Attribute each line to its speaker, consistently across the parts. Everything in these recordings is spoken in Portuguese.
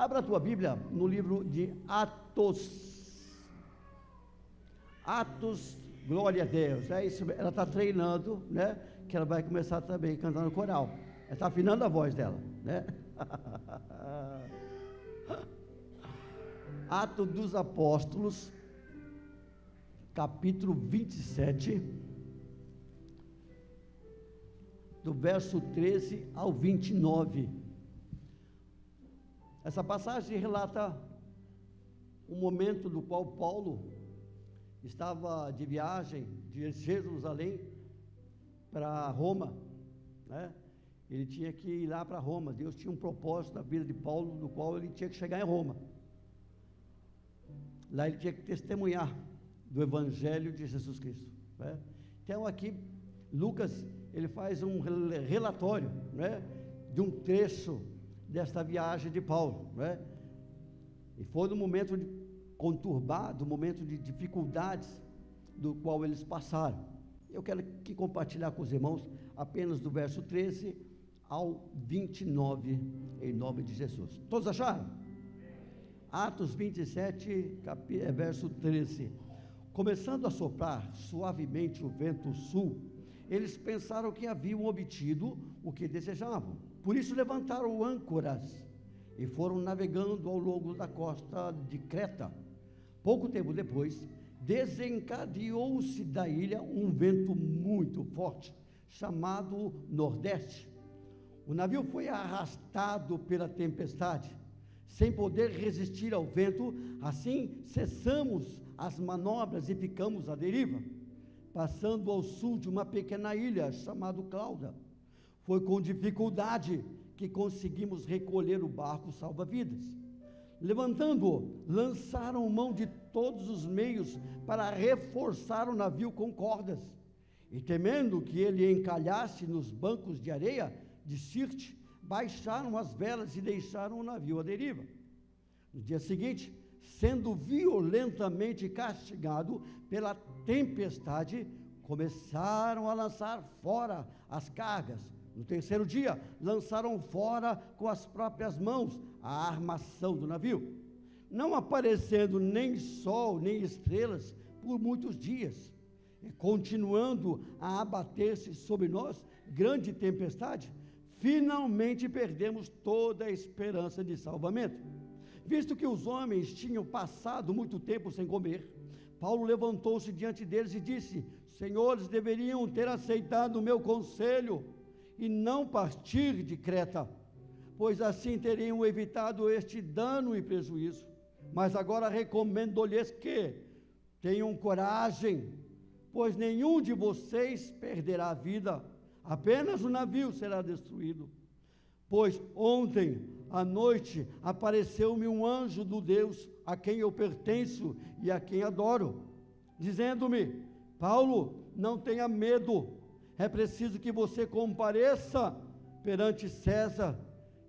Speaker 1: Abra a tua Bíblia no livro de Atos. Atos, glória a Deus. É isso, ela está treinando, né? Que ela vai começar também cantando coral. Ela está afinando a voz dela, né? Atos dos Apóstolos, capítulo 27, do verso 13 ao 29. Essa passagem relata um momento do qual Paulo estava de viagem de Jerusalém para Roma, né? Ele tinha que ir lá para Roma. Deus tinha um propósito na vida de Paulo, no qual ele tinha que chegar em Roma. Lá ele tinha que testemunhar do Evangelho de Jesus Cristo, né? Então aqui Lucas, ele faz um relatório, né, de um trecho desta viagem de Paulo, né? E foi no momento conturbado, momento de dificuldades do qual eles passaram. Eu quero aqui compartilhar com os irmãos apenas do verso 13 ao 29, em nome de Jesus. Todos acharam? Atos 27, verso 13. Começando a soprar suavemente o vento sul, eles pensaram que haviam obtido o que desejavam. Por isso levantaram âncoras e foram navegando ao longo da costa de Creta. Pouco tempo depois, desencadeou-se da ilha um vento muito forte, chamado Nordeste. O navio foi arrastado pela tempestade, sem poder resistir ao vento. Assim cessamos as manobras e ficamos à deriva, passando ao sul de uma pequena ilha chamada Clauda. Foi com dificuldade que conseguimos recolher o barco salva-vidas. Levantando-o, lançaram mão de todos os meios para reforçar o navio com cordas, e temendo que ele encalhasse nos bancos de areia de Sirte, baixaram as velas e deixaram o navio à deriva. No dia seguinte, sendo violentamente castigado pela tempestade, começaram a lançar fora as cargas. No terceiro dia, lançaram fora com as próprias mãos a armação do navio, não aparecendo nem sol nem estrelas por muitos dias, e continuando a abater-se sobre nós grande tempestade, finalmente perdemos toda a esperança de salvamento. Visto que os homens tinham passado muito tempo sem comer, Paulo levantou-se diante deles e disse: senhores, deveriam ter aceitado o meu conselho e não partir de Creta, pois assim teriam evitado este dano e prejuízo. Mas agora recomendo-lhes que tenham coragem, pois nenhum de vocês perderá a vida, apenas o navio será destruído. Pois ontem à noite apareceu-me um anjo do Deus a quem eu pertenço e a quem adoro, dizendo-me: Paulo, não tenha medo, é preciso que você compareça perante César.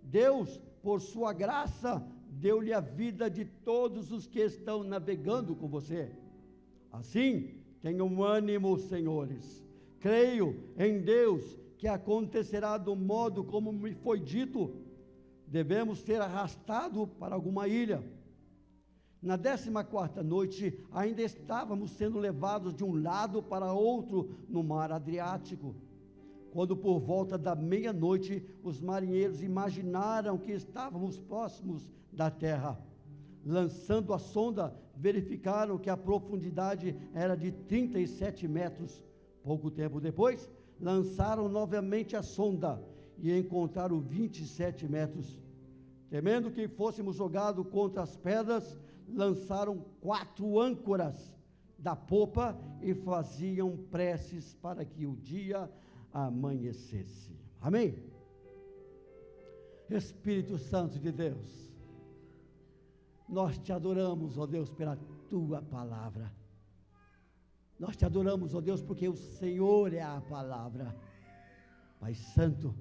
Speaker 1: Deus, por sua graça, deu-lhe a vida de todos os que estão navegando com você. Assim, tenham ânimo, senhores. Creio em Deus que acontecerá do modo como me foi dito. Devemos ser arrastados para alguma ilha. Na 14ª noite, ainda estávamos sendo levados de um lado para outro no mar Adriático, quando por volta da meia-noite, os marinheiros imaginaram que estávamos próximos da terra. Lançando a sonda, verificaram que a profundidade era de 37 metros. Pouco tempo depois, lançaram novamente a sonda e encontraram 27 metros. Temendo que fôssemos jogados contra as pedras, lançaram 4 âncoras da popa e faziam preces para que o dia amanhecesse. Amém? Espírito Santo de Deus, nós te adoramos, ó Deus, pela tua palavra. Nós te adoramos, ó Deus, porque o Senhor é a palavra. Pai Santo,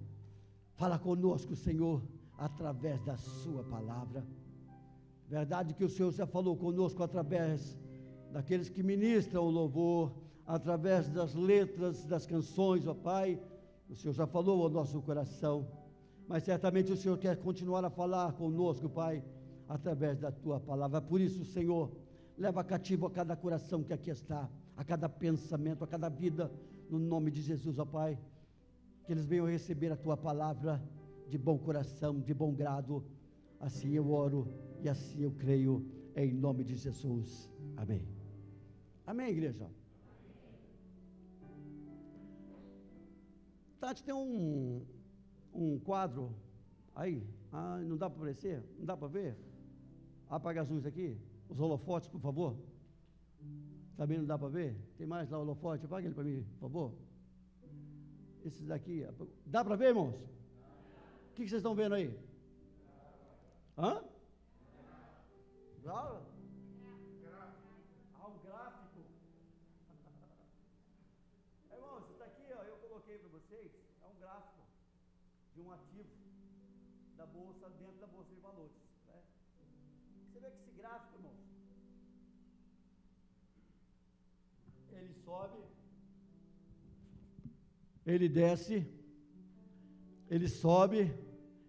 Speaker 1: fala conosco, Senhor, através da sua palavra. Verdade que o Senhor já falou conosco através daqueles que ministram o louvor, através das letras das canções, ó Pai. O Senhor já falou ao nosso coração, mas certamente o Senhor quer continuar a falar conosco, Pai, através da tua palavra. Por isso, Senhor, leva cativo a cada coração que aqui está, a cada pensamento, a cada vida, no nome de Jesus, ó Pai, que eles venham receber a tua palavra de bom coração, de bom grado. Assim eu oro e assim eu creio, em nome de Jesus. Amém. Amém, igreja. Tati, tem um quadro aí. Não dá para aparecer? Não dá para ver? Apaga as luzes aqui. Os holofotes, por favor. Também não dá para ver? Tem mais lá o holofote? Apaga ele para mim, por favor. Esses daqui. Dá para ver, irmãos? O que vocês estão vendo aí? Hã? Gráfico. Um gráfico. Irmãos, isso daqui, ó, eu coloquei para vocês, é um gráfico de um ativo da bolsa, dentro da bolsa de valores, né? Você vê que esse gráfico, irmãos, ele sobe, ele desce, ele sobe,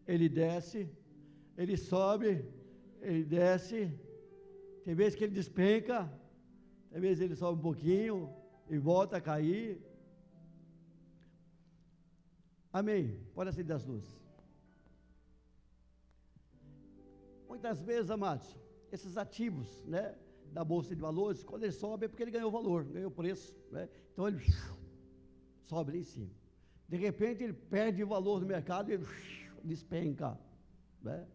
Speaker 1: ele desce, ele sobe, ele desce. Tem vezes que ele despenca, tem vezes ele sobe um pouquinho e volta a cair. Amém. Pode acender as luzes. Muitas vezes, amados, esses ativos, né, da bolsa de valores, quando ele sobe é porque ele ganhou valor, ganhou preço, né? Então ele sobe ali em cima. De repente ele perde valor no mercado e ele despenca, né?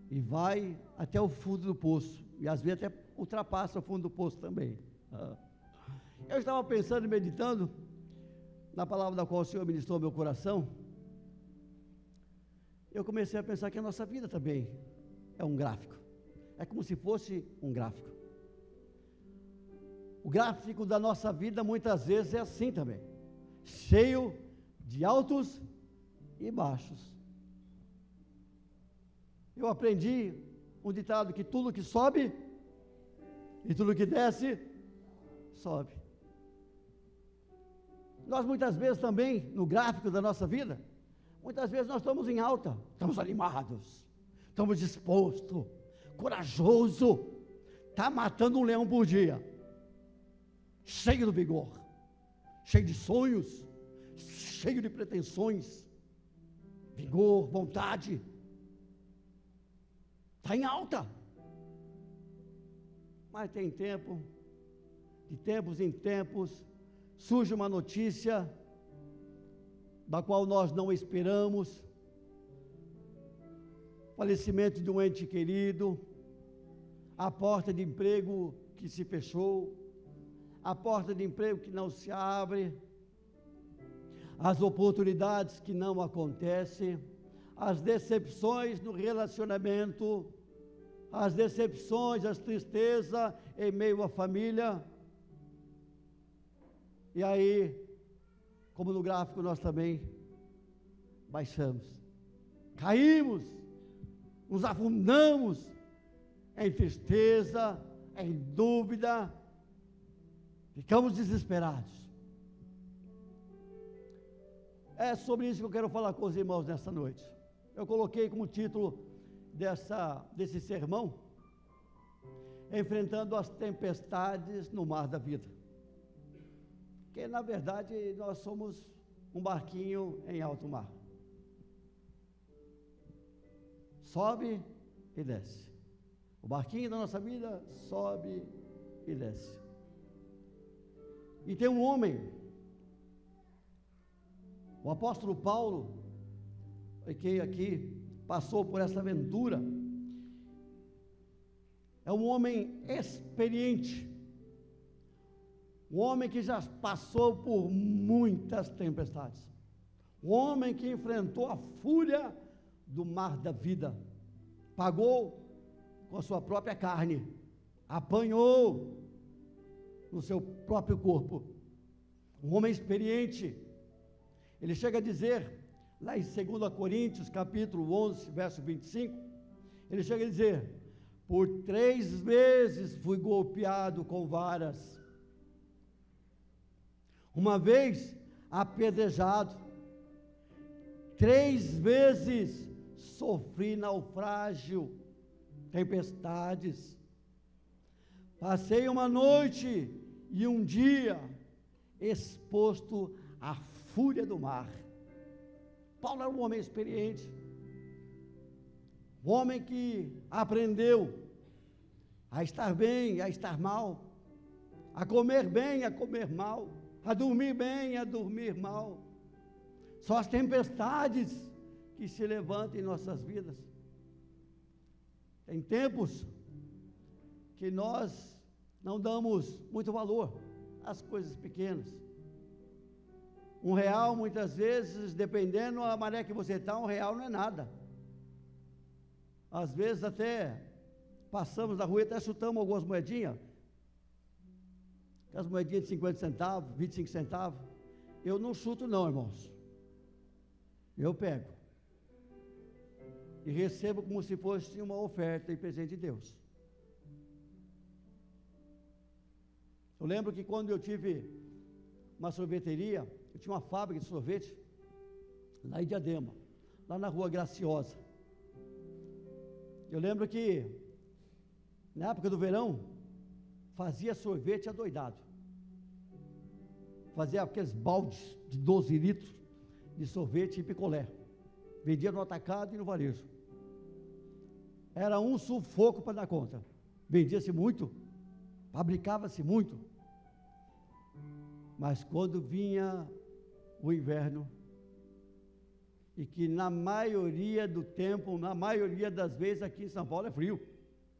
Speaker 1: E vai até o fundo do poço, e às vezes até ultrapassa o fundo do poço também. Eu estava pensando e meditando na palavra da qual o Senhor ministrou ao meu coração. Eu comecei a pensar que a nossa vida também é um gráfico, é como se fosse um gráfico. O gráfico da nossa vida muitas vezes é assim também, cheio de altos e baixos. Eu aprendi um ditado que tudo que sobe e tudo que desce, sobe. Nós muitas vezes também, no gráfico da nossa vida, muitas vezes nós estamos em alta, estamos animados, estamos dispostos, corajoso, está matando um leão por dia, cheio de vigor, cheio de sonhos, cheio de pretensões, vigor, vontade, está em alta. Mas tem tempo, de tempos em tempos, surge uma notícia da qual nós não esperamos, falecimento de um ente querido, a porta de emprego que se fechou, a porta de emprego que não se abre, as oportunidades que não acontecem, as decepções no relacionamento, as decepções, as tristezas em meio à família. E aí, como no gráfico nós também baixamos, caímos, nos afundamos em tristeza, em dúvida, ficamos desesperados. É sobre isso que eu quero falar com os irmãos nesta noite. Eu coloquei como título desse sermão, enfrentando as tempestades no mar da vida. Porque, na verdade, nós somos um barquinho em alto mar. Sobe e desce. O barquinho da nossa vida sobe e desce. E tem um homem, o apóstolo Paulo, que aqui passou por essa aventura, é um homem experiente, um homem que já passou por muitas tempestades, um homem que enfrentou a fúria do mar da vida, pagou com a sua própria carne, apanhou no seu próprio corpo, um homem experiente. Ele chega a dizer, lá em 2 Coríntios, capítulo 11, verso 25, ele chega a dizer, por 3 vezes fui golpeado com varas, uma vez apedrejado, 3 vezes sofri naufrágio, tempestades. Passei uma noite e um dia exposto à fúria do mar. Paulo era um homem experiente, um homem que aprendeu a estar bem, a estar mal, a comer bem, a comer mal, a dormir bem, a dormir mal. São as tempestades que se levantam em nossas vidas. Tem tempos que nós não damos muito valor às coisas pequenas. R$1, muitas vezes, dependendo da maré que você está, R$1 não é nada. Às vezes até passamos na rua e até chutamos algumas moedinhas, as moedinhas de 50 centavos, 25 centavos. Eu não chuto não, irmãos. Eu pego e recebo como se fosse uma oferta e presente de Deus. Eu lembro que quando eu tive uma sorveteria, eu tinha uma fábrica de sorvete lá em Diadema, lá na rua Graciosa. Eu lembro que na época do verão fazia sorvete adoidado. Fazia aqueles baldes de 12 litros de sorvete e picolé. Vendia no atacado e no varejo. Era um sufoco para dar conta. Vendia-se muito, fabricava-se muito. Mas quando vinha o inverno, e que na maioria do tempo, na maioria das vezes aqui em São Paulo é frio,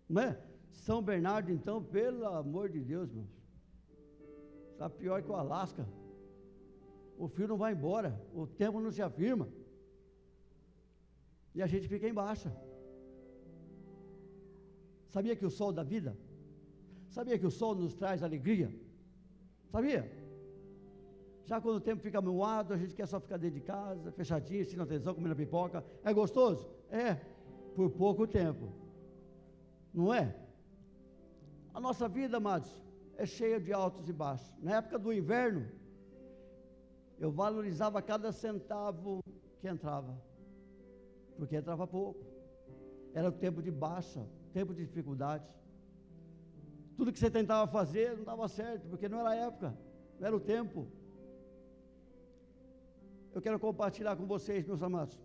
Speaker 1: não é? São Bernardo, então, pelo amor de Deus, irmãos, está pior que o Alasca. O frio não vai embora, o tempo não se afirma, e a gente fica em baixa. Sabia que o sol dá vida? Sabia que o sol nos traz alegria? Sabia? Já quando o tempo fica moado, a gente quer só ficar dentro de casa, fechadinho, assistindo a televisão, comendo pipoca. É gostoso? É, por pouco tempo. Não é? A nossa vida, amados, é cheia de altos e baixos. Na época do inverno, eu valorizava cada centavo que entrava, porque entrava pouco. Era o tempo de baixa, tempo de dificuldade. Tudo que você tentava fazer não dava certo, porque não era a época, não era o tempo. Eu quero compartilhar com vocês, meus amados,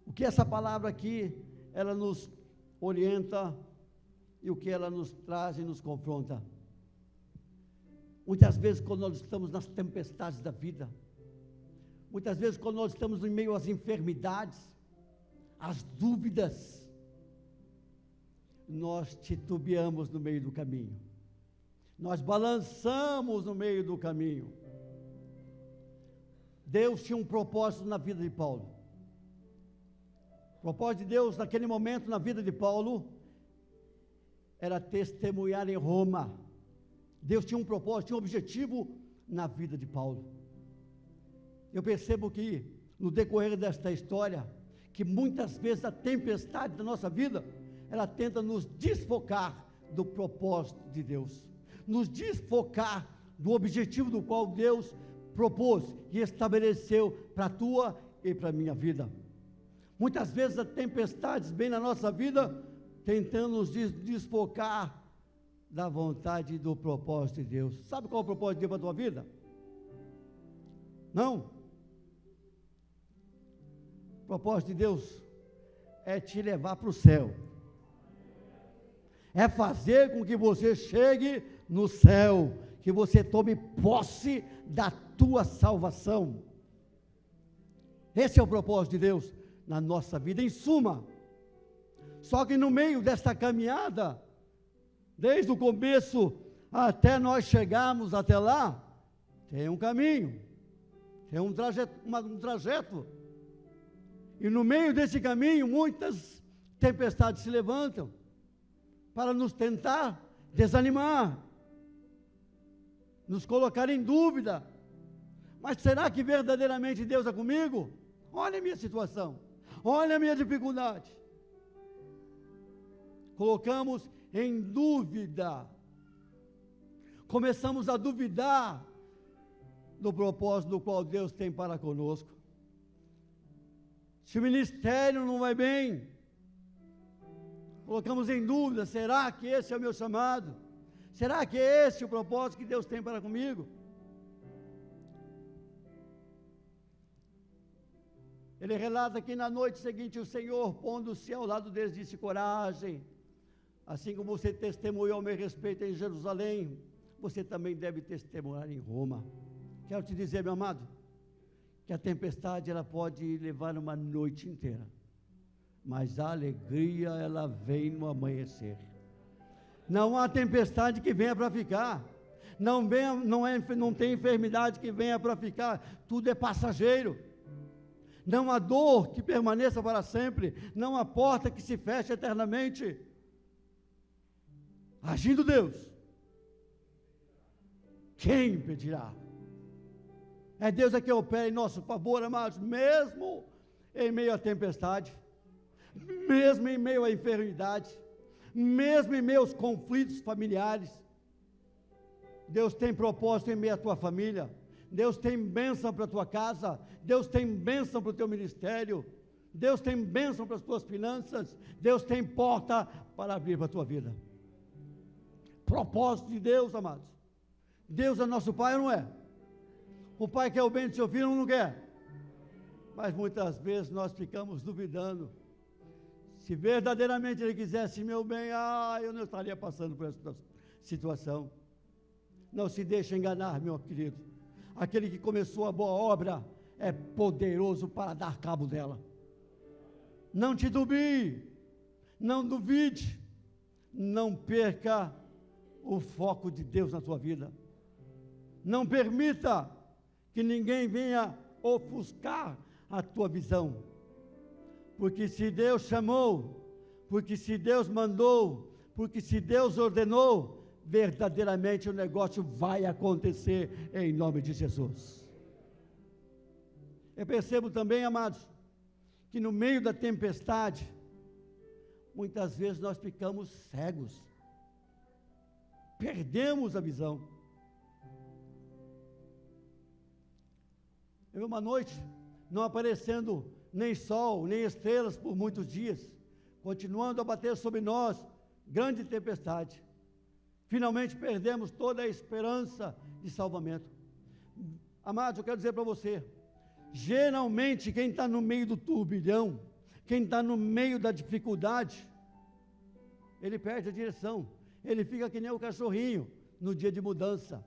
Speaker 1: o que essa palavra aqui, ela nos orienta e o que ela nos traz e nos confronta. Muitas vezes quando nós estamos nas tempestades da vida, muitas vezes quando nós estamos em meio às enfermidades, às dúvidas, nós titubeamos no meio do caminho, nós balançamos no meio do caminho. Deus tinha um propósito na vida de Paulo. O propósito de Deus naquele momento na vida de Paulo era testemunhar em Roma. Deus tinha um propósito, tinha um objetivo na vida de Paulo. Eu percebo que no decorrer desta história, que muitas vezes a tempestade da nossa vida, ela tenta nos desfocar do propósito de Deus, nos desfocar do objetivo do qual Deus propôs e estabeleceu para a tua e para a minha vida. Muitas vezes as tempestades vêm na nossa vida tentando nos desfocar da vontade e do propósito de Deus. Sabe qual é o propósito de Deus para a tua vida? Não. O propósito de Deus é te levar para o céu. É fazer com que você chegue no céu, que você tome posse da tua salvação. Esse é o propósito de Deus na nossa vida, em suma. Só que no meio desta caminhada, desde o começo até nós chegarmos até lá, tem um caminho, tem um trajeto. E no meio desse caminho, muitas tempestades se levantam para nos tentar desanimar, nos colocar em dúvida. Mas será que verdadeiramente Deus é comigo? Olha a minha situação, olha a minha dificuldade. Colocamos em dúvida, começamos a duvidar do propósito do qual Deus tem para conosco. se o ministério não vai bem, colocamos em dúvida: será que esse é o meu chamado? Será que é esse o propósito que Deus tem para comigo? Ele relata que na noite seguinte o Senhor, pondo-se ao lado deles, disse: coragem, assim como você testemunhou a meu respeito em Jerusalém, você também deve testemunhar em Roma. Quero te dizer, meu amado, que a tempestade ela pode levar uma noite inteira, mas a alegria ela vem no amanhecer. Não há tempestade que venha para ficar, não tem enfermidade que venha para ficar, tudo é passageiro. Não há dor que permaneça para sempre, não há porta que se feche eternamente. Agindo Deus, quem impedirá? É Deus que opera em nosso favor, amados, mesmo em meio à tempestade, mesmo em meio à enfermidade, mesmo em meio aos conflitos familiares. Deus tem propósito em meio à tua família, Deus tem bênção para a tua casa, Deus tem bênção para o teu ministério, Deus tem bênção para as tuas finanças, Deus tem porta para abrir para a tua vida. Propósito de Deus, amados. Deus é nosso Pai ou não é? O Pai quer o bem do seu filho ou não quer? Mas muitas vezes nós ficamos duvidando. Se verdadeiramente Ele quisesse meu bem, eu não estaria passando por essa situação. Não se deixe enganar, meu querido. Aquele que começou a boa obra é poderoso para dar cabo dela. Não titubie, não duvide, não perca o foco de Deus na tua vida. Não permita que ninguém venha ofuscar a tua visão. Porque se Deus chamou, porque se Deus mandou, porque se Deus ordenou, verdadeiramente o negócio vai acontecer em nome de Jesus. Eu percebo também, amados, que no meio da tempestade, muitas vezes nós ficamos cegos, perdemos a visão. Eu vi uma noite, não aparecendo nem sol, nem estrelas por muitos dias, continuando a bater sobre nós, grande tempestade. Finalmente perdemos toda a esperança de salvamento. Amados, eu quero dizer para você, geralmente quem está no meio do turbilhão, quem está no meio da dificuldade, ele perde a direção, ele fica que nem o cachorrinho no dia de mudança,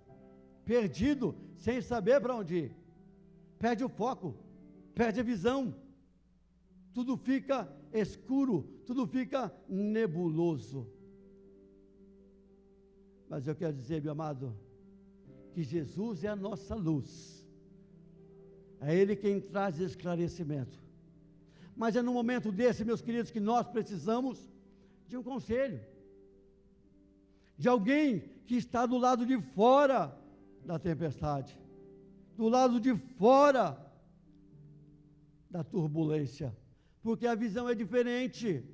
Speaker 1: perdido, sem saber para onde ir, perde o foco, perde a visão, tudo fica escuro, tudo fica nebuloso. Mas eu quero dizer, meu amado, que Jesus é a nossa luz, é Ele quem traz esclarecimento. Mas é no momento desse, meus queridos, que nós precisamos de um conselho, de alguém que está do lado de fora da tempestade, do lado de fora da turbulência, porque a visão é diferente.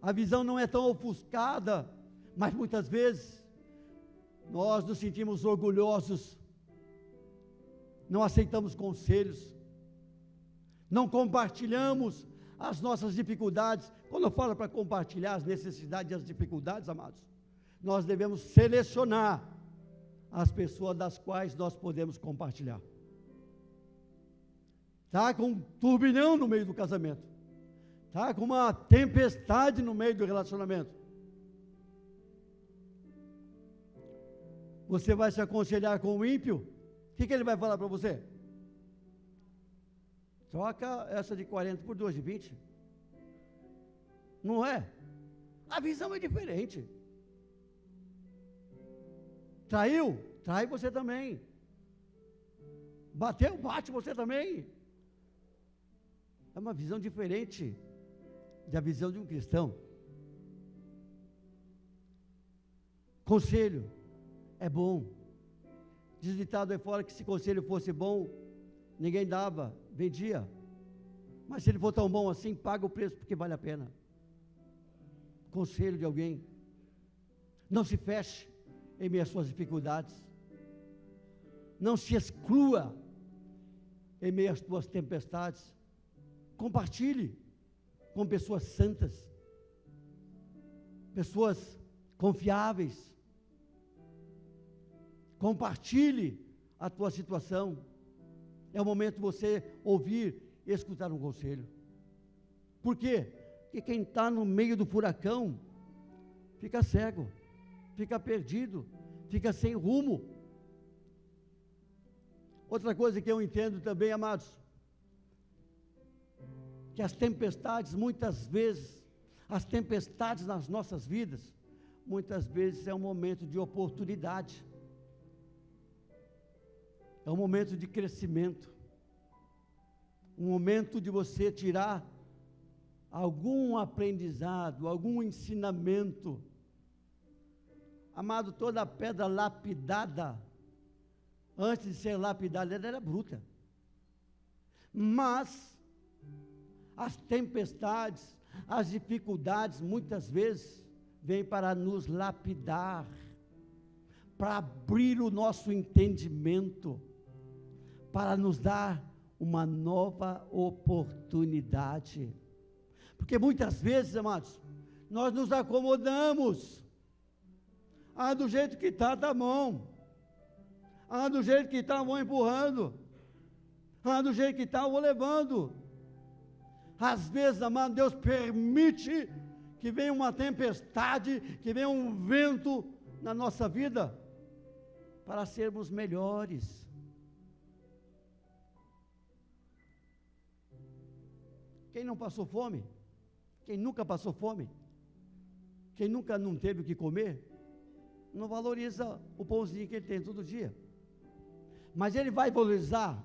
Speaker 1: A visão não é tão ofuscada, mas muitas vezes nós nos sentimos orgulhosos, não aceitamos conselhos, não compartilhamos as nossas dificuldades. Quando eu falo para compartilhar as necessidades e as dificuldades, amados, nós devemos selecionar as pessoas das quais nós podemos compartilhar. Está com um turbilhão no meio do casamento, está com uma tempestade no meio do relacionamento. Você vai se aconselhar com o ímpio? O que ele vai falar para você? Troca essa de 40 por 2 de 20. Não é? A visão é diferente. Traiu? Trai você também. Bateu? Bate você também. É uma visão diferente da visão de um cristão. Conselho é bom. Diz o ditado aí fora que se conselho fosse bom, ninguém dava, vendia. Mas se ele for tão bom assim, paga o preço porque vale a pena. Conselho de alguém. Não se feche em meio às suas dificuldades. Não se exclua em meio às tuas tempestades. Compartilhe com pessoas santas, pessoas confiáveis. Compartilhe a tua situação. É o momento de você ouvir e escutar um conselho. Por quê? Porque quem está no meio do furacão fica cego, fica perdido, fica sem rumo. Outra coisa que eu entendo também, amados, que as tempestades, muitas vezes, as tempestades nas nossas vidas, muitas vezes é um momento de oportunidade, é um momento de crescimento, um momento de você tirar algum aprendizado, algum ensinamento. Amado, toda pedra lapidada, antes de ser lapidada, ela era bruta. Mas as tempestades, as dificuldades, muitas vezes, vêm para nos lapidar, para abrir o nosso entendimento, para nos dar uma nova oportunidade. Porque muitas vezes, amados, nós nos acomodamos. Do jeito que está, tá bom. Do jeito que está, vou empurrando. Do jeito que está, vou levando. Às vezes, amado, Deus permite que venha uma tempestade, que venha um vento na nossa vida, para sermos melhores. Quem não passou fome? Quem nunca passou fome? Quem nunca não teve o que comer? Não valoriza o pãozinho que ele tem todo dia. Mas ele vai valorizar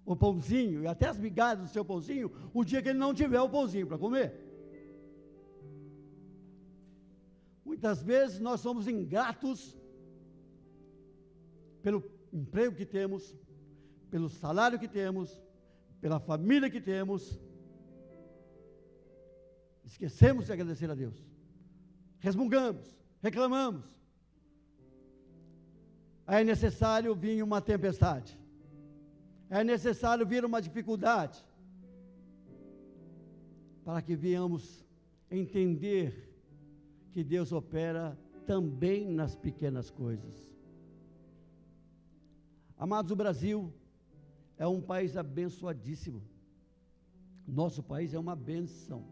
Speaker 1: o pãozinho e até as migalhas do seu pãozinho o dia que ele não tiver o pãozinho para comer. Muitas vezes nós somos ingratos pelo emprego que temos, pelo salário que temos, pela família que temos. Esquecemos de agradecer a Deus. Resmungamos, reclamamos. É necessário vir uma tempestade. É necessário vir uma dificuldade. Para que venhamos entender que Deus opera também nas pequenas coisas. Amados, o Brasil é um país abençoadíssimo. Nosso país é uma bênção.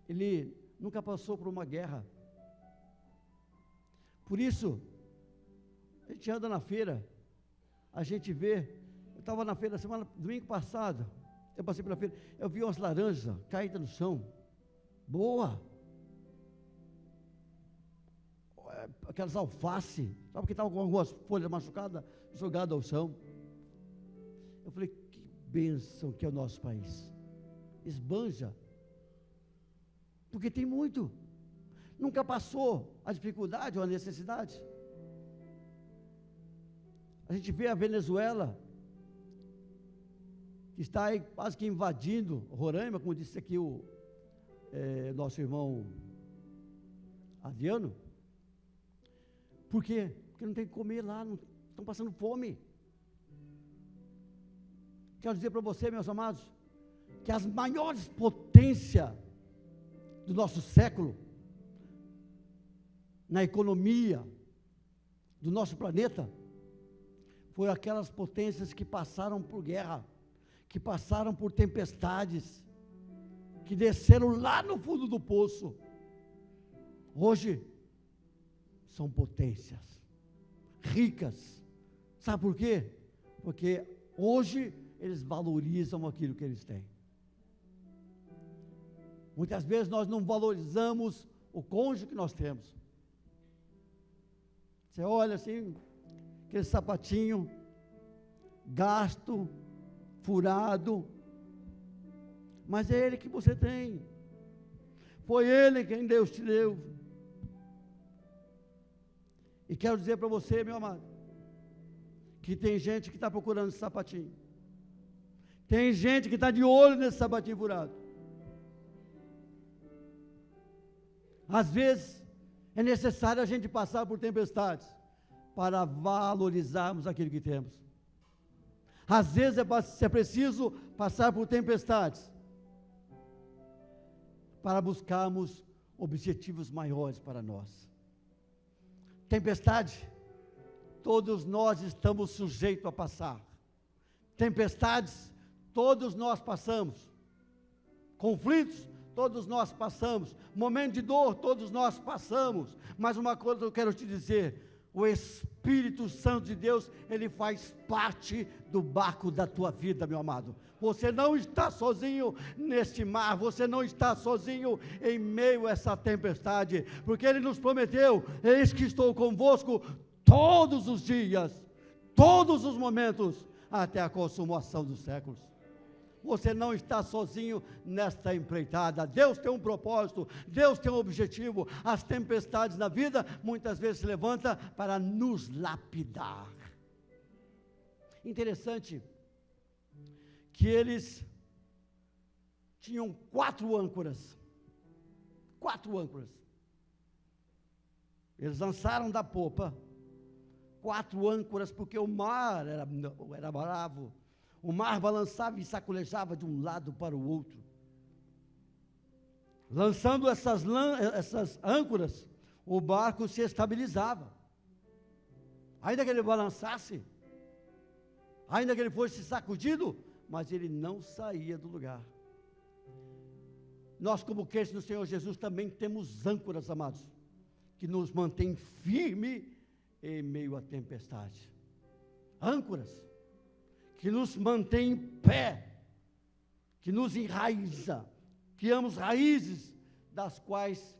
Speaker 1: Ele nunca passou por uma guerra. Por isso, a gente anda na feira, a gente vê. Eu estava na feira domingo passado, eu passei pela feira, eu vi umas laranjas caídas no chão. Boa! Aquelas alface, sabe que estavam com algumas folhas machucadas, jogadas ao chão. Eu falei, que bênção que é o nosso país. Esbanja. Porque tem muito. Nunca passou a dificuldade ou a necessidade. A gente vê a Venezuela, que está aí quase que invadindo Roraima, como disse aqui o nosso irmão Adriano. Por quê? Porque não tem que comer lá, não, estão passando fome. Quero dizer para você, meus amados, que as maiores potências do nosso século, na economia do nosso planeta, foram aquelas potências que passaram por guerra, que passaram por tempestades, que desceram lá no fundo do poço. Hoje, são potências ricas. Sabe por quê? Porque hoje eles valorizam aquilo que eles têm. Muitas vezes nós não valorizamos o cônjuge que nós temos. Você olha assim, aquele sapatinho gasto, furado, mas é ele que você tem. Foi ele quem Deus te deu. E quero dizer para você, meu amado, que tem gente que está procurando esse sapatinho. Tem gente que está de olho nesse sapatinho furado. Às vezes, é necessário a gente passar por tempestades para valorizarmos aquilo que temos. Às vezes é preciso passar por tempestades para buscarmos objetivos maiores para nós. Tempestade, todos nós estamos sujeitos a passar. Tempestades, todos nós passamos. Conflitos, todos nós passamos. Momento de dor, todos nós passamos. Mas uma coisa eu quero te dizer: o Espírito Santo de Deus, ele faz parte do barco da tua vida, meu amado. Você não está sozinho neste mar, você não está sozinho em meio a essa tempestade, porque ele nos prometeu: eis que estou convosco todos os dias, todos os momentos, até a consumação dos séculos. Você não está sozinho nesta empreitada. Deus tem um propósito, Deus tem um objetivo. As tempestades na vida muitas vezes se levantam para nos lapidar. Interessante que eles tinham 4 âncoras. 4 âncoras. Eles lançaram da popa 4 âncoras, porque o mar era bravo. O mar balançava e sacolejava de um lado para o outro. Lançando essas âncoras, o barco se estabilizava. Ainda que ele balançasse, ainda que ele fosse sacudido, mas ele não saía do lugar. Nós, como crentes no Senhor Jesus, também temos âncoras, amados, que nos mantém firme em meio à tempestade. Âncoras que nos mantém em pé, que nos enraiza, criamos raízes das quais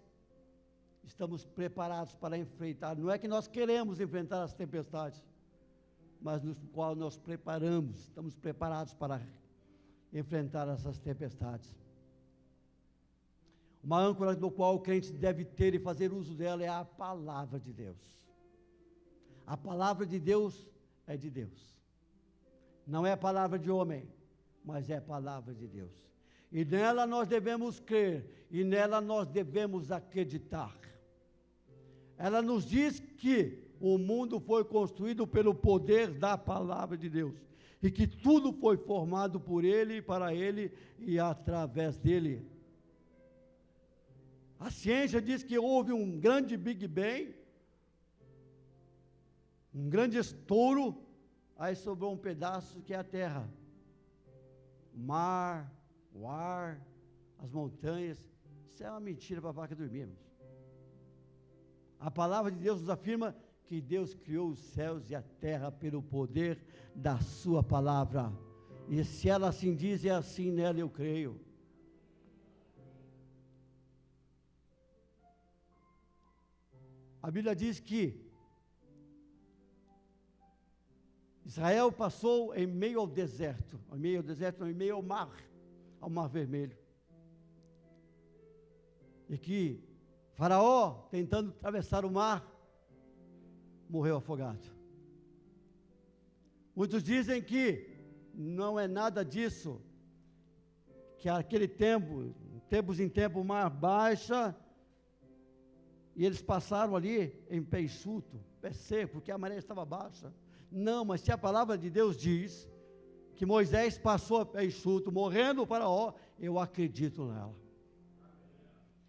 Speaker 1: estamos preparados para enfrentar. Não é que nós queremos enfrentar as tempestades, mas no qual nós estamos preparados para enfrentar essas tempestades. Uma âncora do qual o crente deve ter e fazer uso dela é a palavra de Deus. A palavra de Deus é de Deus. Não é a palavra de homem, mas é a palavra de Deus. E nela nós devemos crer, e nela nós devemos acreditar. Ela nos diz que o mundo foi construído pelo poder da palavra de Deus, e que tudo foi formado por Ele, para Ele e através dEle. A ciência diz que houve um grande Big Bang, um grande estouro. Aí sobrou um pedaço que é a terra, o mar, o ar, as montanhas. Isso é uma mentira para a vaca dormir, irmãos. A palavra de Deus nos afirma que Deus criou os céus e a terra pelo poder da sua palavra. E se ela assim diz, é assim, nela eu creio. A Bíblia diz que Israel passou em meio ao deserto, em meio ao mar Vermelho. E que Faraó, tentando atravessar o mar, morreu afogado. Muitos dizem que não é nada disso, que aquele tempo, tempos em tempo, o mar baixa, e eles passaram ali em pé enxuto, pé seco, porque a maré estava baixa. Não, mas se a palavra de Deus diz que Moisés passou a pé enxuto, morrendo o Faraó, eu acredito nela.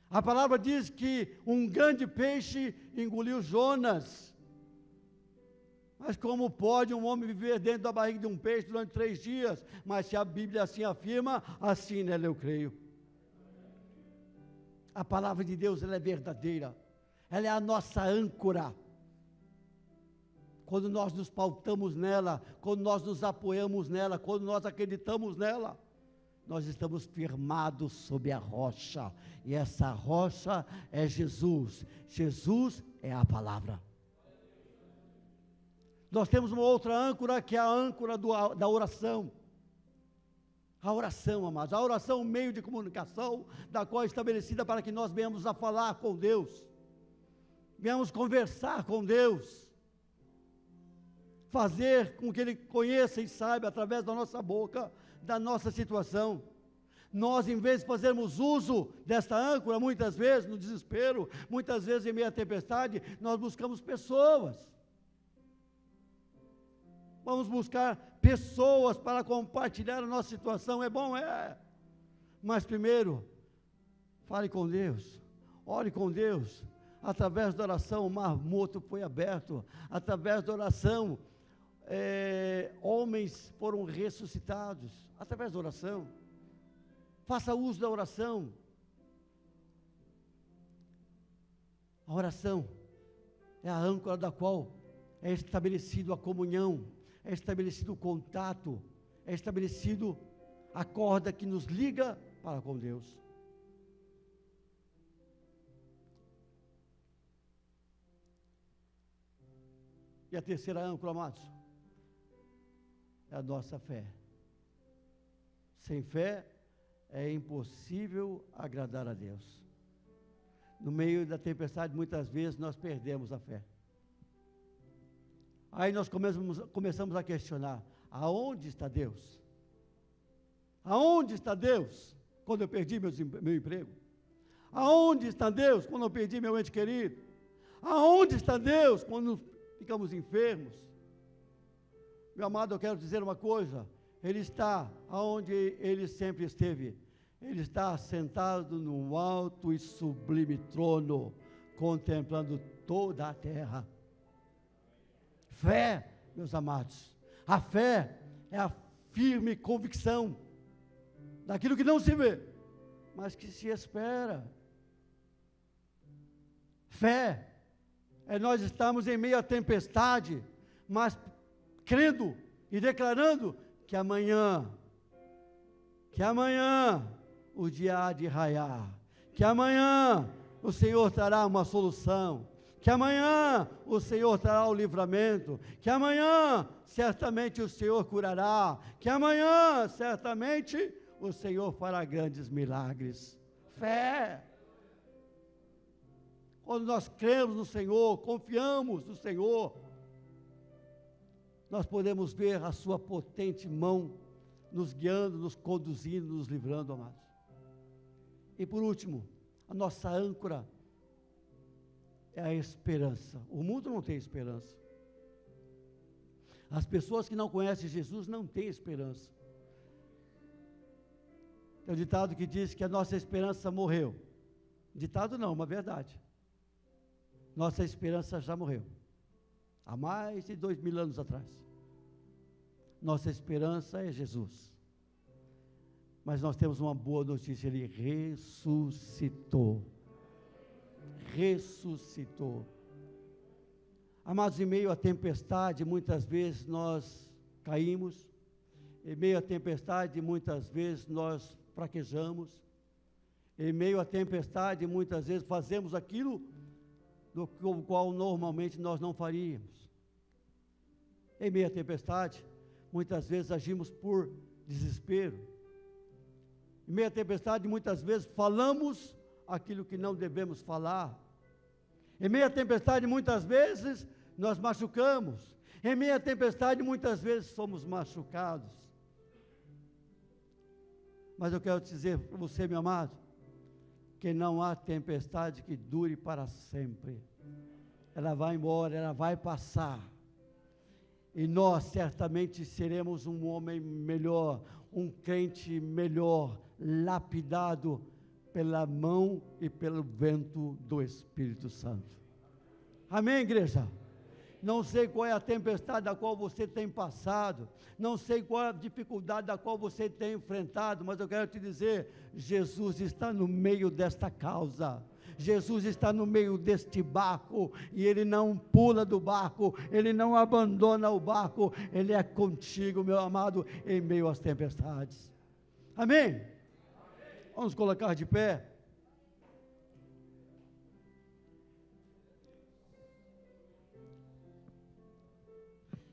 Speaker 1: A palavra diz que um grande peixe engoliu Jonas. Mas como pode um homem viver dentro da barriga de um peixe durante 3 dias? Mas se a Bíblia assim afirma, assim nela eu creio. A palavra de Deus, ela é verdadeira. Ela é a nossa âncora. Quando nós nos pautamos nela, quando nós nos apoiamos nela, quando nós acreditamos nela, nós estamos firmados sob a rocha, e essa rocha é Jesus. Jesus é a palavra. Nós temos uma outra âncora, que é a âncora da oração. A oração, amados, a oração é um meio de comunicação, da qual é estabelecida para que nós venhamos a falar com Deus, venhamos conversar com Deus, fazer com que Ele conheça e saiba, através da nossa boca, da nossa situação. Nós, em vez de fazermos uso desta âncora, muitas vezes no desespero, muitas vezes em meio à tempestade, nós buscamos pessoas. Vamos buscar pessoas para compartilhar a nossa situação. É bom, é. Mas primeiro, fale com Deus. Ore com Deus. Através da oração, o mar morto foi aberto. Através da oração, homens foram ressuscitados. Através da oração. Faça uso da oração. A oração é a âncora da qual é estabelecido a comunhão, é estabelecido o contato, é estabelecido a corda que nos liga para com Deus. E a terceira âncora, amados, é a nossa fé. Sem fé é impossível agradar a Deus. No meio da tempestade, muitas vezes, nós perdemos a fé. Aí nós começamos a questionar, aonde está Deus? Aonde está Deus quando eu perdi meu emprego? Aonde está Deus quando eu perdi meu ente querido? Aonde está Deus quando ficamos enfermos? Meu amado, eu quero dizer uma coisa, Ele está aonde Ele sempre esteve. Ele está sentado num alto e sublime trono, contemplando toda a terra. Fé, meus amados, a fé é a firme convicção daquilo que não se vê, mas que se espera. Fé é nós estarmos em meio à tempestade, mas crendo e declarando que amanhã o dia há de raiar, que amanhã o Senhor trará uma solução, que amanhã o Senhor trará o livramento, que amanhã certamente o Senhor curará, que amanhã certamente o Senhor fará grandes milagres. Fé. Quando nós cremos no Senhor, confiamos no Senhor, nós podemos ver a sua potente mão nos guiando, nos conduzindo, nos livrando, amados. E por último, a nossa âncora é a esperança. O mundo não tem esperança. As pessoas que não conhecem Jesus não têm esperança. Tem um ditado que diz que a nossa esperança morreu. Ditado não, uma verdade. Nossa esperança já morreu. Há mais de 2000 anos atrás. Nossa esperança é Jesus. Mas nós temos uma boa notícia, Ele ressuscitou. Ressuscitou. Amados, em meio à tempestade, muitas vezes nós caímos, em meio à tempestade, muitas vezes nós fraquejamos, em meio à tempestade, muitas vezes fazemos aquilo do qual normalmente nós não faríamos. Em meio à tempestade, muitas vezes agimos por desespero. Em meio à tempestade, muitas vezes falamos aquilo que não devemos falar. Em meio à tempestade, muitas vezes, nós machucamos. Em meio à tempestade, muitas vezes somos machucados. Mas eu quero dizer para você, meu amado, que não há tempestade que dure para sempre. Ela vai embora, ela vai passar. E nós certamente seremos um homem melhor, um crente melhor, lapidado pela mão e pelo vento do Espírito Santo. Amém, igreja? Não sei qual é a tempestade da qual você tem passado, não sei qual é a dificuldade da qual você tem enfrentado, mas eu quero te dizer, Jesus está no meio desta causa. Jesus está no meio deste barco, e Ele não pula do barco, Ele não abandona o barco, Ele é contigo, meu amado, em meio às tempestades. Amém? Vamos colocar de pé.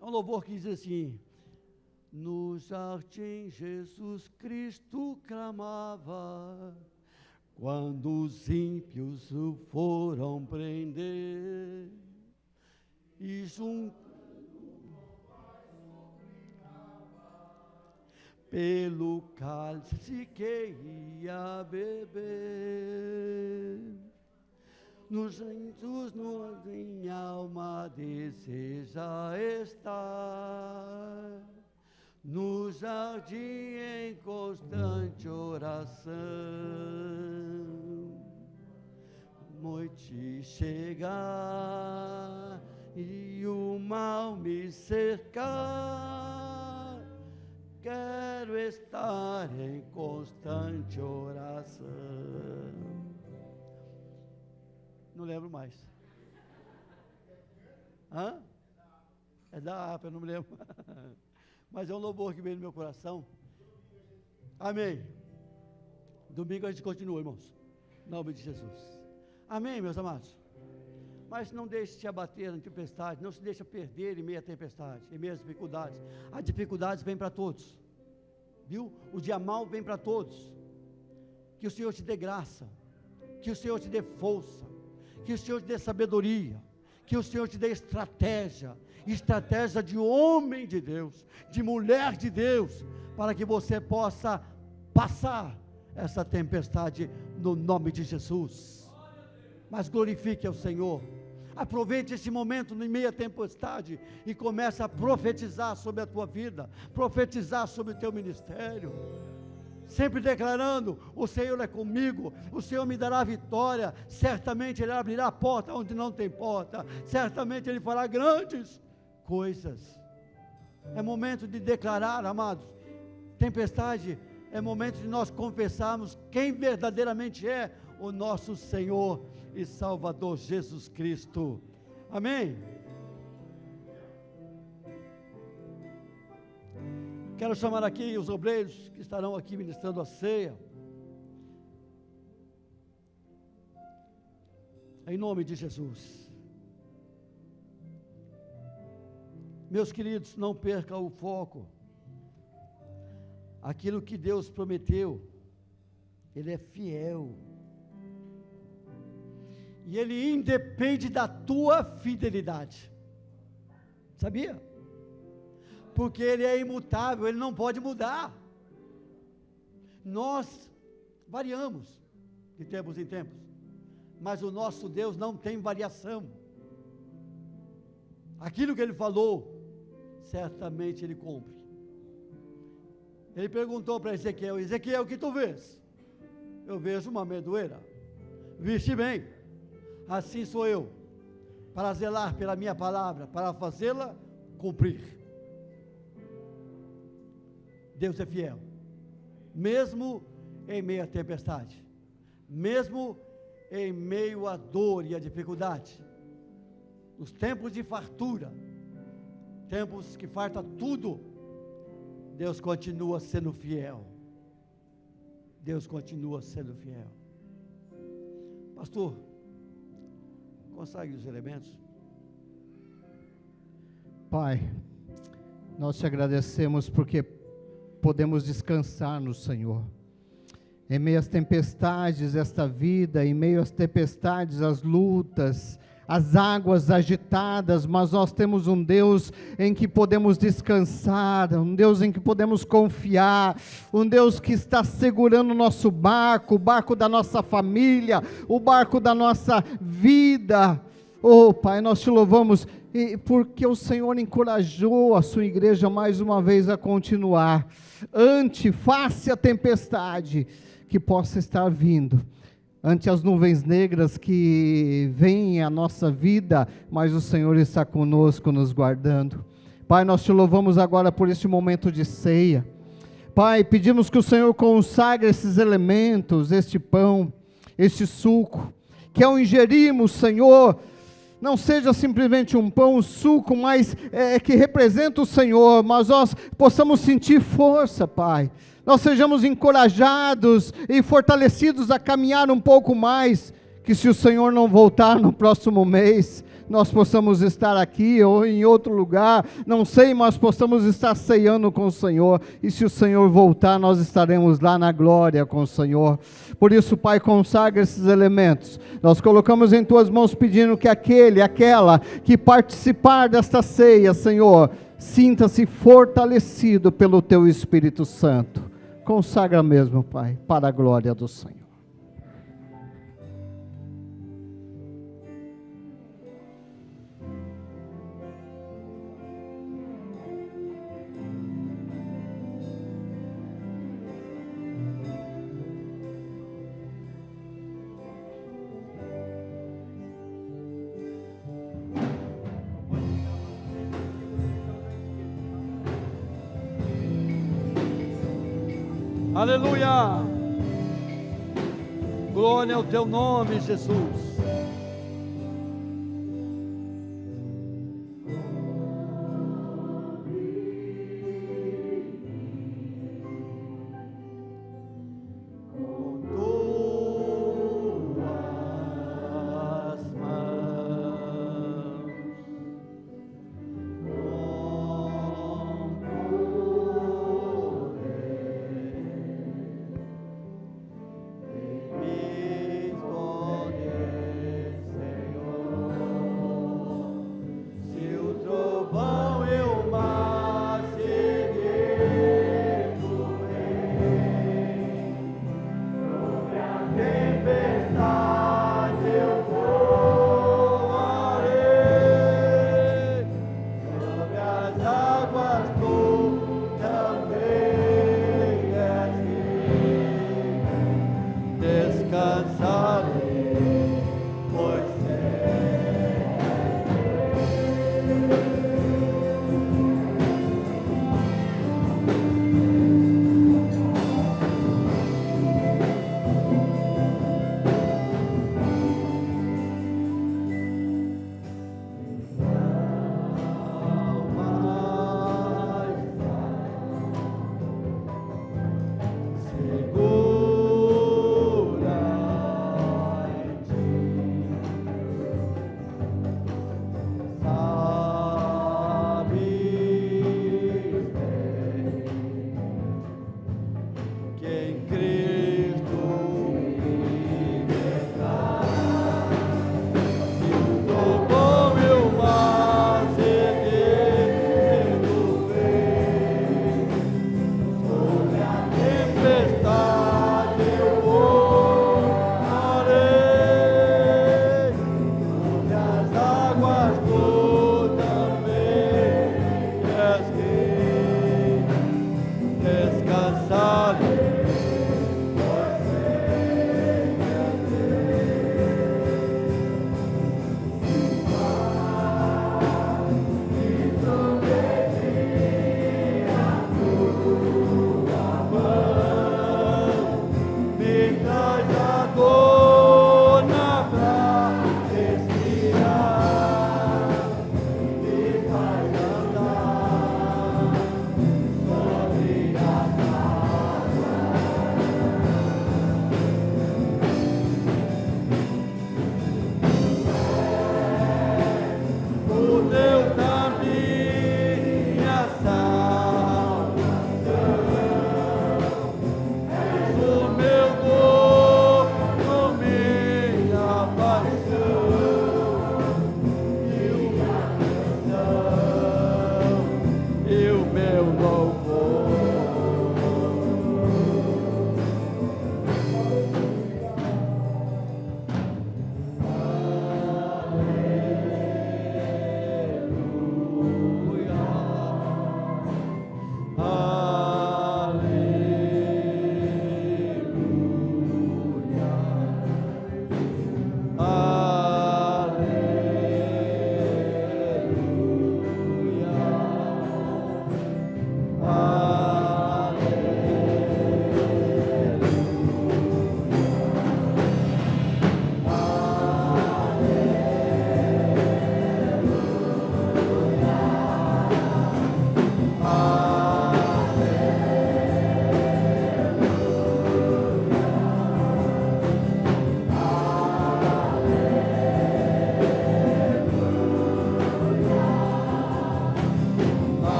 Speaker 1: É um louvor que diz assim: no jardim Jesus Cristo clamava, quando os ímpios o foram prender, e juntando pelo cálice que ia beber, nos Jesus em alma deseja estar no jardim em constante oração. Noite chegar e o mal me cercar, quero estar em constante oração. Não lembro mais. Hã? É da harpa, eu não me lembro. Mas é um louvor que veio no meu coração. Amém. Domingo a gente continua, irmãos. Em nome de Jesus. Amém, meus amados. Mas não deixe se abater na tempestade, não se deixe perder em meio à tempestade, em meio às dificuldades. As dificuldades vêm para todos, viu? O dia mal vem para todos. Que o Senhor te dê graça, que o Senhor te dê força, que o Senhor te dê sabedoria, que o Senhor te dê estratégia de homem de Deus, de mulher de Deus, para que você possa passar essa tempestade no nome de Jesus. Mas glorifique ao Senhor. Aproveite esse momento em meio à tempestade e comece a profetizar sobre a tua vida, profetizar sobre o teu ministério, sempre declarando: o Senhor é comigo, o Senhor me dará vitória, certamente Ele abrirá a porta onde não tem porta, certamente Ele fará grandes coisas. É momento de declarar, amados. Tempestade é momento de nós confessarmos quem verdadeiramente é o nosso Senhor e Salvador Jesus Cristo. Amém? Quero chamar aqui os obreiros que estarão aqui ministrando a ceia. Em nome de Jesus. Meus queridos, não perca o foco. Aquilo que Deus prometeu, Ele é fiel. E Ele independe da tua fidelidade. Sabia? Porque Ele é imutável, Ele não pode mudar. Nós variamos de tempos em tempos, mas o nosso Deus não tem variação. Aquilo que Ele falou, certamente Ele cumpre. Ele perguntou para Ezequiel: Ezequiel, o que tu vês? Eu vejo uma amendoeira. Viste bem, assim sou eu, para zelar pela minha palavra, para fazê-la cumprir. Deus é fiel, mesmo em meio à tempestade, mesmo em meio à dor e à dificuldade, nos tempos de fartura, tempos que falta tudo, Deus continua sendo fiel. Deus continua sendo fiel. Pastor, consagre os elementos.
Speaker 2: Pai, nós te agradecemos porque podemos descansar no Senhor. Em meio às tempestades desta vida, em meio às tempestades, às lutas, as águas agitadas, mas nós temos um Deus em que podemos descansar, um Deus em que podemos confiar, um Deus que está segurando o nosso barco, o barco da nossa família, o barco da nossa vida. Oh Pai, nós te louvamos, porque o Senhor encorajou a sua igreja mais uma vez a continuar, face a tempestade que possa estar vindo, ante as nuvens negras que vêm à nossa vida, mas o Senhor está conosco, nos guardando. Pai, nós te louvamos agora por este momento de ceia. Pai, pedimos que o Senhor consagre esses elementos, este pão, este suco, que ao ingerirmos, Senhor, não seja simplesmente um pão, um suco, mas que representa o Senhor, mas nós possamos sentir força, Pai. Nós sejamos encorajados e fortalecidos a caminhar um pouco mais, que se o Senhor não voltar no próximo mês, nós possamos estar aqui ou em outro lugar, não sei, mas possamos estar ceando com o Senhor, e se o Senhor voltar, nós estaremos lá na glória com o Senhor. Por isso, Pai, consagra esses elementos, nós colocamos em Tuas mãos pedindo que aquela que participar desta ceia, Senhor, sinta-se fortalecido pelo Teu Espírito Santo. Consagra mesmo, Pai, para a glória do Senhor.
Speaker 1: Aleluia. Glória ao teu nome, Jesus.
Speaker 3: Poder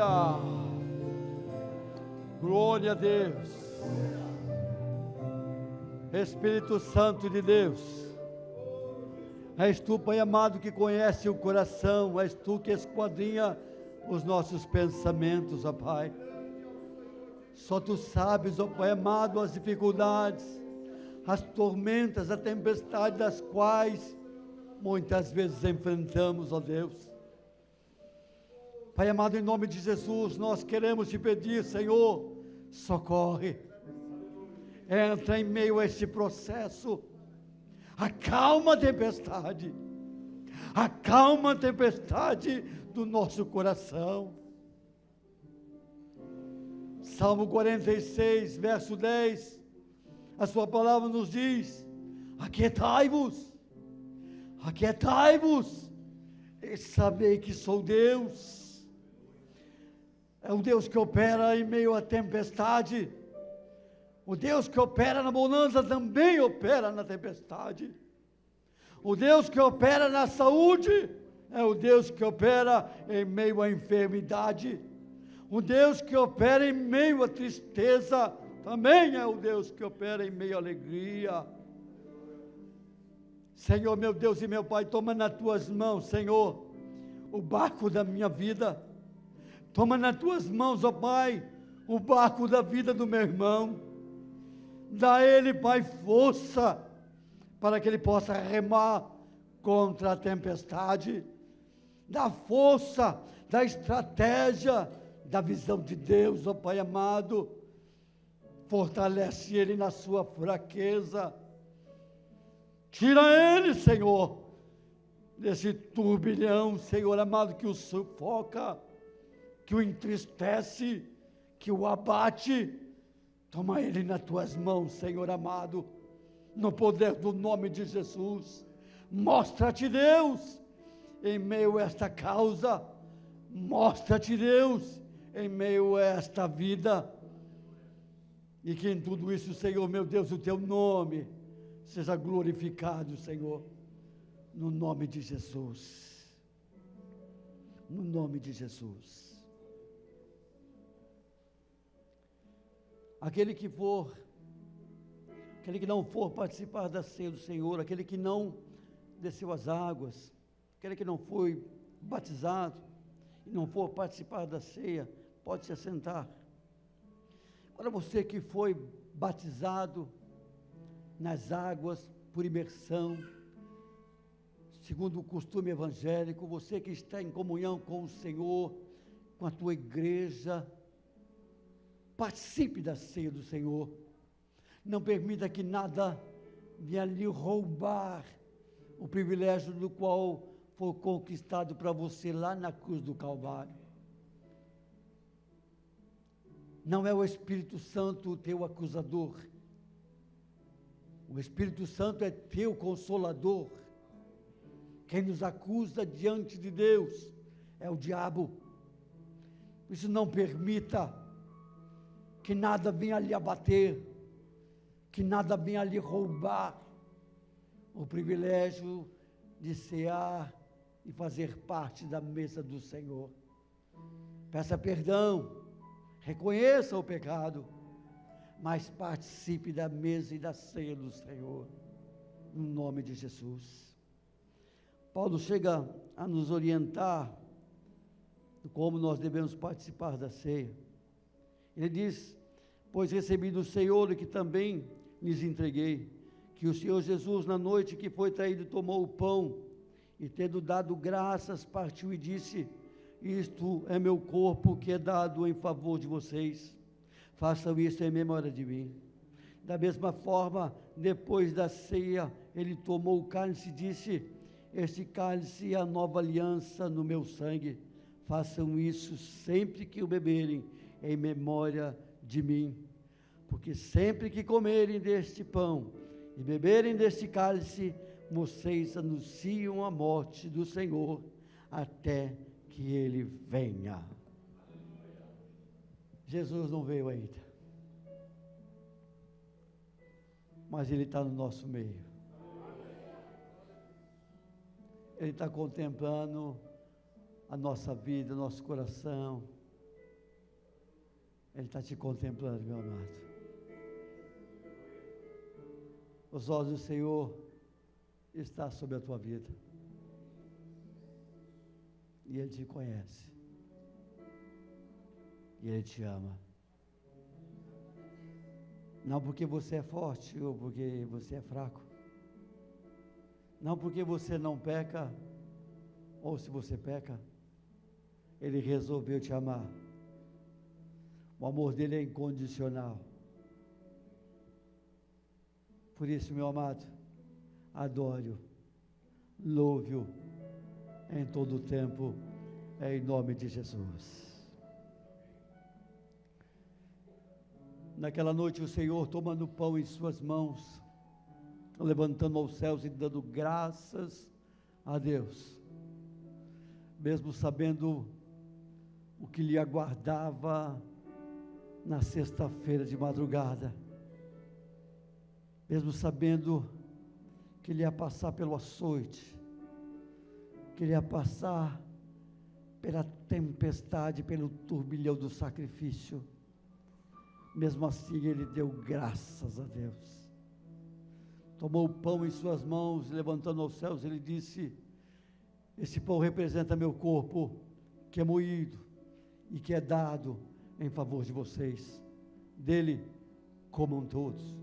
Speaker 1: Aleluia. Glória a Deus. Espírito Santo de Deus, és tu, Pai amado, que conhece o coração, és tu que esquadrinha os nossos pensamentos, ó Pai. Só tu sabes, ó Pai amado, as dificuldades, as tormentas, a tempestade das quais muitas vezes enfrentamos, ó Deus. Pai amado, em nome de Jesus, nós queremos te pedir, Senhor, socorre. Entra em meio a esse processo, acalma a tempestade do nosso coração. Salmo 46, verso 10, a sua palavra nos diz: aquietai-vos, e sabei que sou Deus. É um Deus que opera em meio à tempestade. O Deus que opera na bonança também opera na tempestade. O Deus que opera na saúde é o Deus que opera em meio à enfermidade. O Deus que opera em meio à tristeza também é o Deus que opera em meio à alegria. Senhor, meu Deus e meu Pai, toma nas tuas mãos, Senhor, o barco da minha vida. Toma nas tuas mãos, ó Pai, o barco da vida do meu irmão. Dá a ele, Pai, força, para que ele possa remar contra a tempestade. Dá força, dá estratégia, da visão de Deus, ó Pai amado. Fortalece ele na sua fraqueza. Tira ele, Senhor, desse turbilhão, Senhor amado, que o sufoca, que o entristece, que o abate. Toma ele nas tuas mãos, Senhor amado, no poder do nome de Jesus. Mostra-te, Deus, em meio a esta causa. Mostra-te, Deus, em meio a esta vida. E que em tudo isso, Senhor, meu Deus, o teu nome seja glorificado, Senhor, no nome de Jesus. No nome de Jesus. Aquele que não for participar da ceia do Senhor, aquele que não desceu as águas, aquele que não foi batizado e não for participar da ceia, pode se assentar. Agora você que foi batizado nas águas por imersão, segundo o costume evangélico, você que está em comunhão com o Senhor, com a tua igreja, participe da ceia do Senhor. Não permita que nada venha lhe roubar o privilégio do qual foi conquistado para você lá na cruz do Calvário. Não é o Espírito Santo o teu acusador. O Espírito Santo é teu consolador. Quem nos acusa diante de Deus é o diabo. Por isso não permita que nada venha lhe abater, que nada venha lhe roubar o privilégio de cear e fazer parte da mesa do Senhor. Peça perdão, reconheça o pecado, mas participe da mesa e da ceia do Senhor, no nome de Jesus. Paulo chega a nos orientar de como nós devemos participar da ceia. Ele diz: pois recebi do Senhor o que também lhes entreguei, que o Senhor Jesus, na noite que foi traído, tomou o pão e, tendo dado graças, partiu e disse: isto é meu corpo que é dado em favor de vocês, façam isso em memória de mim. Da mesma forma, depois da ceia, ele tomou o cálice e disse: este cálice é a nova aliança no meu sangue, façam isso sempre que o beberem, em memória de mim, porque sempre que comerem deste pão e beberem deste cálice, vocês anunciam a morte do Senhor até que Ele venha. Jesus não veio ainda, mas Ele está no nosso meio. Ele está contemplando a nossa vida, nosso coração. Ele está te contemplando, meu amado. Os olhos do Senhor estão sobre a tua vida. E Ele te conhece. E Ele te ama. Não porque você é forte ou porque você é fraco. Não porque você não peca, ou se você peca, Ele resolveu te amar. O amor dele é incondicional. Por isso, meu amado, adore-o, louve-o em todo o tempo, em nome de Jesus. Naquela noite o Senhor, tomando o pão em suas mãos, levantando aos céus e dando graças a Deus, mesmo sabendo o que lhe aguardava na sexta-feira de madrugada, mesmo sabendo que ele ia passar pelo açoite, que ele ia passar pela tempestade, pelo turbilhão do sacrifício, mesmo assim ele deu graças a Deus, tomou o pão em suas mãos, levantando aos céus, ele disse: esse pão representa meu corpo, que é moído, e que é dado em favor de vocês, dele comam todos.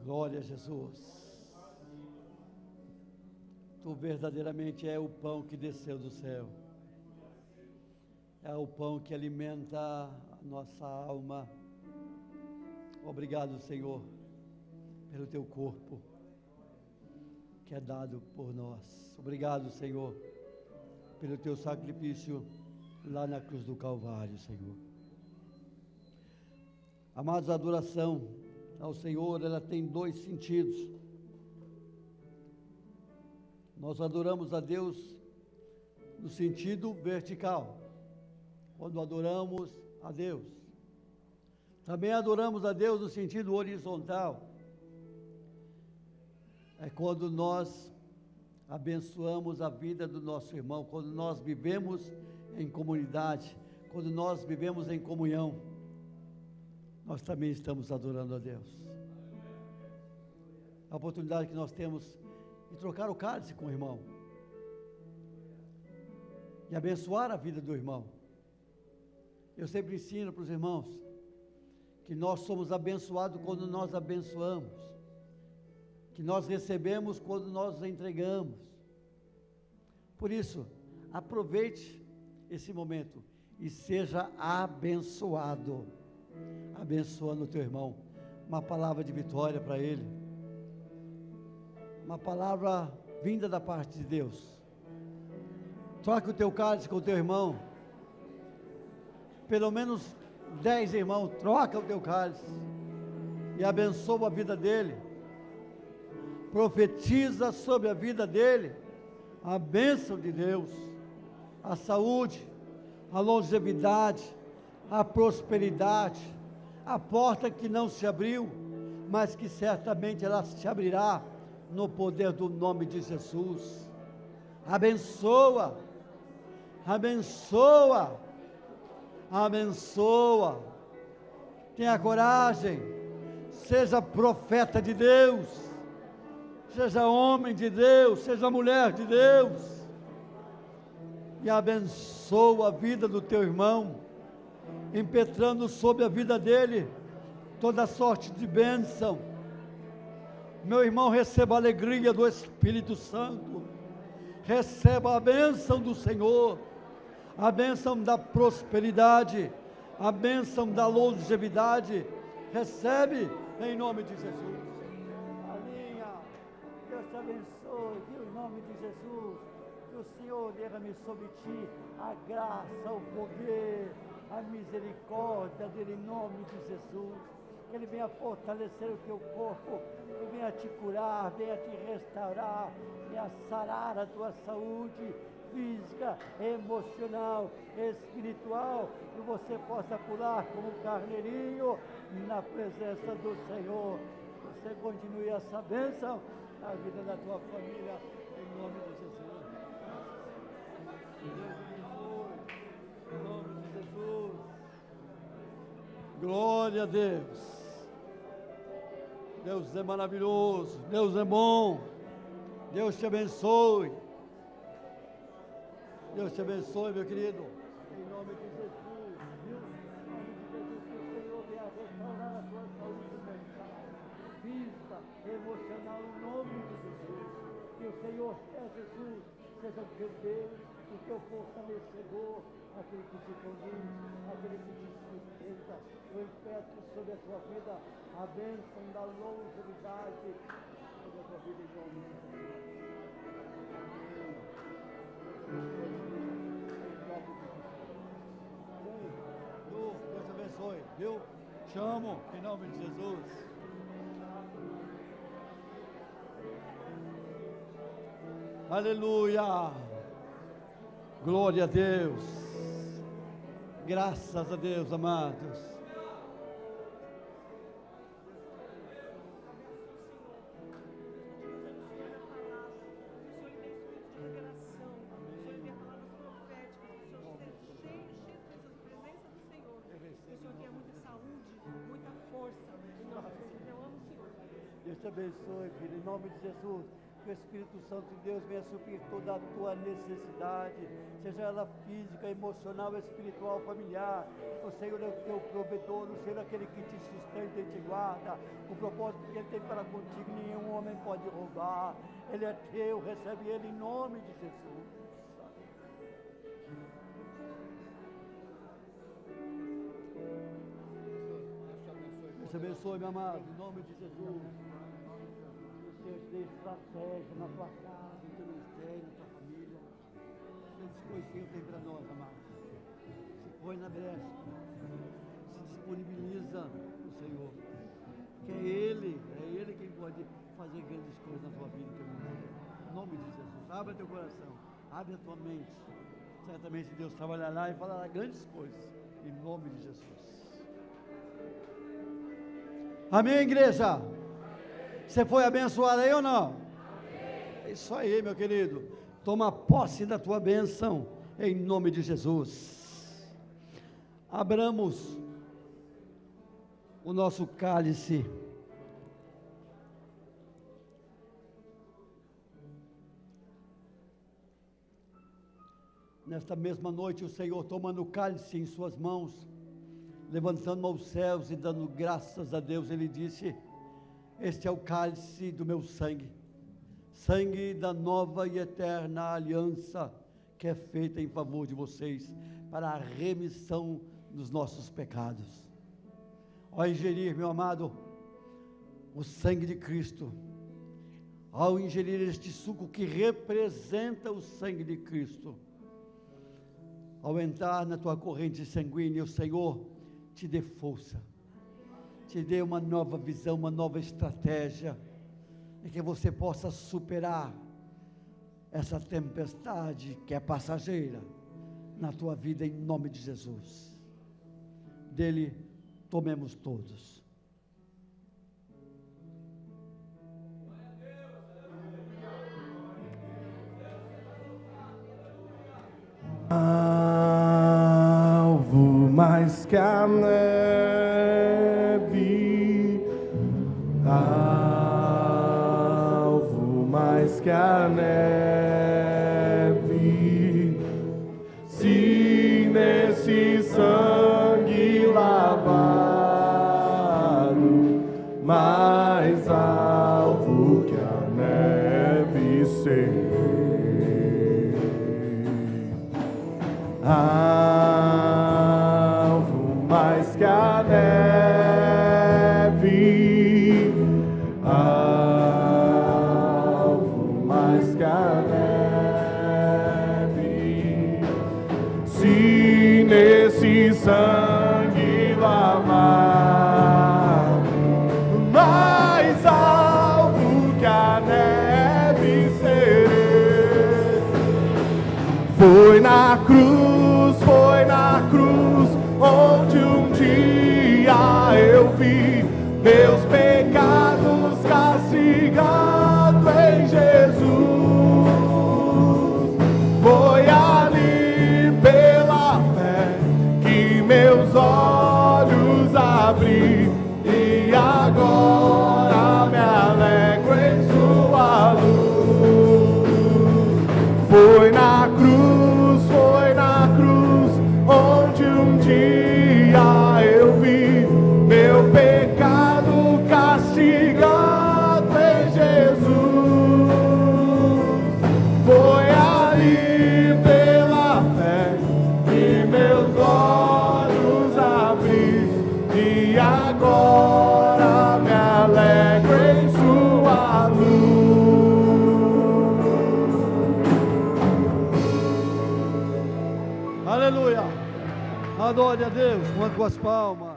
Speaker 1: Glória a Jesus. Tu verdadeiramente é o pão que desceu do céu. É o pão que alimenta a nossa alma. Obrigado, Senhor, pelo teu corpo que é dado por nós. Obrigado, Senhor, pelo teu sacrifício lá na cruz do Calvário, Senhor. Amados, a adoração ao Senhor, ela tem dois sentidos. Nós adoramos a Deus no sentido vertical, quando adoramos a Deus. Também adoramos a Deus no sentido horizontal, é quando nós abençoamos a vida do nosso irmão, quando nós vivemos em comunidade, quando nós vivemos em comunhão, nós também estamos adorando a Deus. A oportunidade que nós temos de trocar o cálice com o irmão, de abençoar a vida do irmão. Eu sempre ensino para os irmãos que nós somos abençoados quando nós abençoamos, que nós recebemos quando nós entregamos. Por isso, aproveite esse momento e seja abençoado, abençoando o teu irmão. Uma palavra de vitória para ele, uma palavra vinda da parte de Deus. Troque o teu cálice com o teu irmão, pelo menos 10 irmãos, troca o teu cálice e abençoa a vida dele, profetiza sobre a vida dele a bênção de Deus, a saúde, a longevidade, a prosperidade, a porta que não se abriu, mas que certamente ela se abrirá no poder do nome de Jesus. Abençoa, abençoa, abençoa. Tenha coragem, seja profeta de Deus, seja homem de Deus, seja mulher de Deus, e abençoa a vida do teu irmão, impetrando sobre a vida dele toda sorte de bênção. Meu irmão, receba a alegria do Espírito Santo, receba a bênção do Senhor, a bênção da prosperidade, a bênção da longevidade. Recebe em nome de Jesus. Deus te abençoe, viu, irmão? Jesus, que o Senhor derrame sobre ti a graça, o poder, a misericórdia dele em nome de Jesus. Que ele venha fortalecer o teu corpo, que venha te curar, venha te restaurar, venha sarar a tua saúde física, emocional, espiritual, que você possa pular como um carneirinho na presença do Senhor. Você continue essa bênção na vida da tua família, em nome de Jesus. Deus abençoe, em nome de Jesus. Glória a Deus. Deus é maravilhoso, Deus é bom. Deus te abençoe. Deus te abençoe, meu querido. Em nome de Jesus, viu? Em nome de Jesus, que o Senhor venha restaurar a tua saúde mental, física, emocional, em nome de Jesus. Que o Senhor, Jesus, seja o teu Deus, o teu fortalecedor, aquele que te conduz, aquele que te sustenta. Eu peço sobre a tua vida a bênção da longevidade sobre a tua vida, em nome de Jesus. Deus te abençoe, viu? Chamo em nome de Jesus. Aleluia! Glória a Deus! Graças a Deus, amados. Deus te abençoe, filho, em nome de Jesus. Que o Espírito Santo de Deus venha suprir toda a tua necessidade, seja ela física, emocional, espiritual, familiar. O Senhor é o teu provedor, o Senhor é aquele que te sustenta e te guarda. O propósito que Ele tem para contigo, nenhum homem pode roubar. Ele é teu, recebe Ele em nome de Jesus. Deus te abençoe, meu amado, em nome de Jesus. Deus te dê estratégia na tua casa, no teu ministério, na tua família. Essas coisas que Ele tem para nós, amado. Se põe na brecha, se disponibiliza no Senhor. Que é Ele quem pode fazer grandes coisas na tua vida e no teu ministério. Em nome de Jesus, abre teu coração, abre a tua mente. Certamente Deus trabalhará e falará grandes coisas, em nome de Jesus. Amém, igreja? Você foi abençoado aí ou não? É isso aí, meu querido. Toma posse da tua bênção, em nome de Jesus. Abramos o nosso cálice. Nesta mesma noite, o Senhor, tomando o cálice em suas mãos, levantando aos céus e dando graças a Deus, Ele disse: este é o cálice do meu sangue, sangue da nova e eterna aliança, que é feita em favor de vocês, para a remissão dos nossos pecados. Ao ingerir, meu amado, o sangue de Cristo, ao ingerir este suco que representa o sangue de Cristo, ao entrar na tua corrente sanguínea, o Senhor te dê força, te dê uma nova visão, uma nova estratégia, e que você possa superar essa tempestade que é passageira na tua vida, em nome de Jesus. Dele tomemos todos.
Speaker 3: Alvo mais que a neve, alvo mais que a neve, se nesse sangue lavado, mais alvo que a neve ser. Alvo mais que a neve, alvo mais que a neve. meus pecados castigado em Jesus. Foi ali pela fé que meus olhos abri, e agora me alegro em sua luz. Foi na cruz, onde um dia eu vi meu pecado castigado em Jesus. Foi ali pela fé que meus olhos abri, e agora me alegro em sua luz.
Speaker 1: Aleluia. Adore a Deus com as palmas.